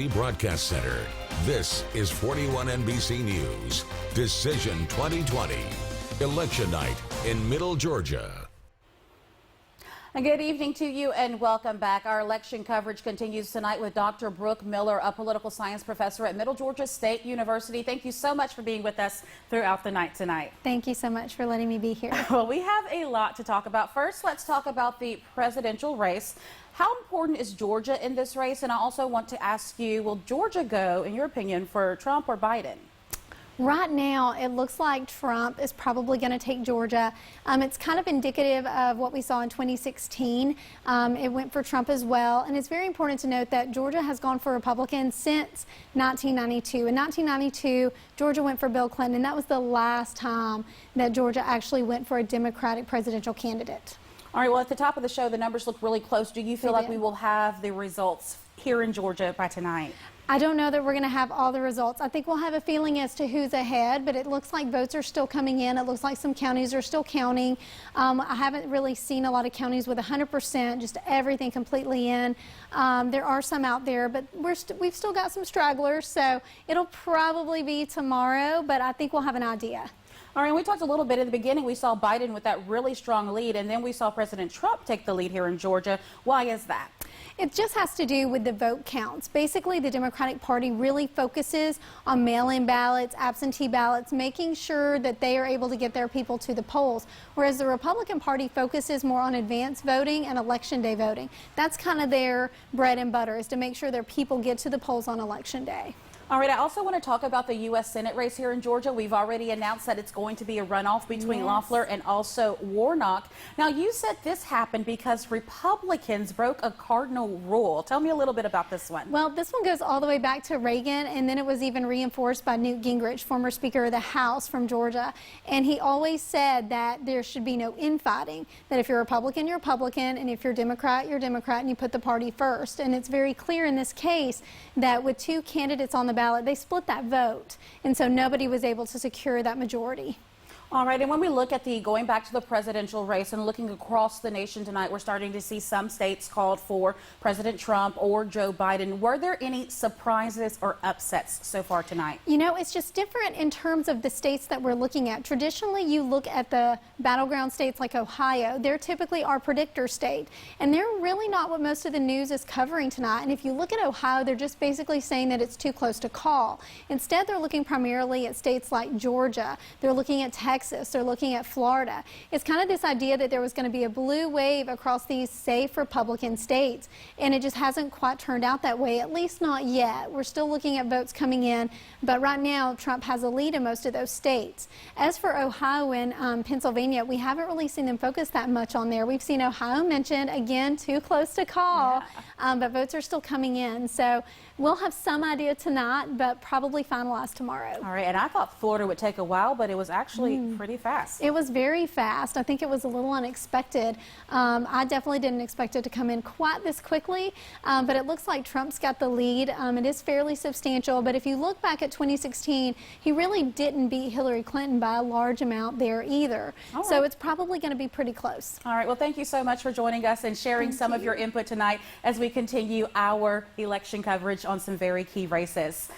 NBC Broadcast Center. This is 41 NBC News. Decision 2020. Election night in Middle Georgia. And good evening to you and welcome back. Our election coverage continues tonight with Dr. Brooke Miller, a political science professor at Middle Georgia State University. Thank you so much for being with us throughout the night tonight. Thank you so much for letting me be here. Well, we have a lot to talk about. First, let's talk about the presidential race. How important is Georgia in this race? And I also want to ask you, will Georgia go, in your opinion, for Trump or Biden? Right now, it looks like Trump is probably going to take Georgia. It's kind of indicative of what we saw in 2016. It went for Trump as well. And it's very important to note that Georgia has gone for Republicans since 1992. In 1992, Georgia went for Bill Clinton, and that was the last time that Georgia actually went for a Democratic presidential candidate. All right, well, at the top of the show, the numbers look really close. Do you feel like we will have the results here in Georgia by tonight? I don't know that we're going to have all the results. I think we'll have a feeling as to who's ahead, but it looks like votes are still coming in. It looks like some counties are still counting. I haven't really seen a lot of counties with 100%, just everything completely in. There are some out there, but we've still got some stragglers, so it'll probably be tomorrow, but I think we'll have an idea. All right, we talked a little bit in the beginning. We saw Biden with that really strong lead, and then we saw President Trump take the lead here in Georgia. Why is that? It just has to do with the vote counts. Basically, the Democratic Party really focuses on mail-in ballots, absentee ballots, making sure that they are able to get their people to the polls, whereas the Republican Party focuses more on advance voting and Election Day voting. That's kind of their bread and butter, is to make sure their people get to the polls on Election Day. All right, I also want to talk about the U.S. Senate race here in Georgia. We've already announced that it's going to be a runoff between Loeffler and also Warnock. Now, you said this happened because Republicans broke a cardinal rule. Tell me a little bit about this one. Well, this one goes all the way back to Reagan, and then it was even reinforced by Newt Gingrich, former Speaker of the House from Georgia. And he always said that there should be no infighting, that if you're Republican, you're Republican, and if you're Democrat, you're Democrat, and you put the party first. And it's very clear in this case that with two candidates on the ballot, they split that vote, and so nobody was able to secure that majority. All right, and when we look at going back to the presidential race and looking across the nation tonight, we're starting to see some states called for President Trump or Joe Biden. Were there any surprises or upsets so far tonight? You know, it's just different in terms of the states that we're looking at. Traditionally, you look at the battleground states like Ohio. They're typically our predictor state, and they're really not what most of the news is covering tonight. And if you look at Ohio, they're just basically saying that it's too close to call. Instead, they're looking primarily at states like Georgia. They're looking at Texas. They're looking at Florida. It's kind of this idea that there was going to be a blue wave across these safe Republican states, and it just hasn't quite turned out that way, at least not yet. We're still looking at votes coming in, but right now Trump has a lead in most of those states. As for Ohio and Pennsylvania, we haven't really seen them focus that much on there. We've seen Ohio mentioned, again, too close to call, but votes are still coming in. So we'll have some idea tonight, but probably finalized tomorrow. All right, and I thought Florida would take a while, but it was actually pretty fast. It was very fast. I think it was a little unexpected. I definitely didn't expect it to come in quite this quickly, but it looks like Trump's got the lead. It is fairly substantial, but if you look back at 2016, he really didn't beat Hillary Clinton by a large amount there either. So it's probably going to be pretty close. All right, well, thank you so much for joining us and sharing some of your input tonight as we continue our election coverage on some very key races.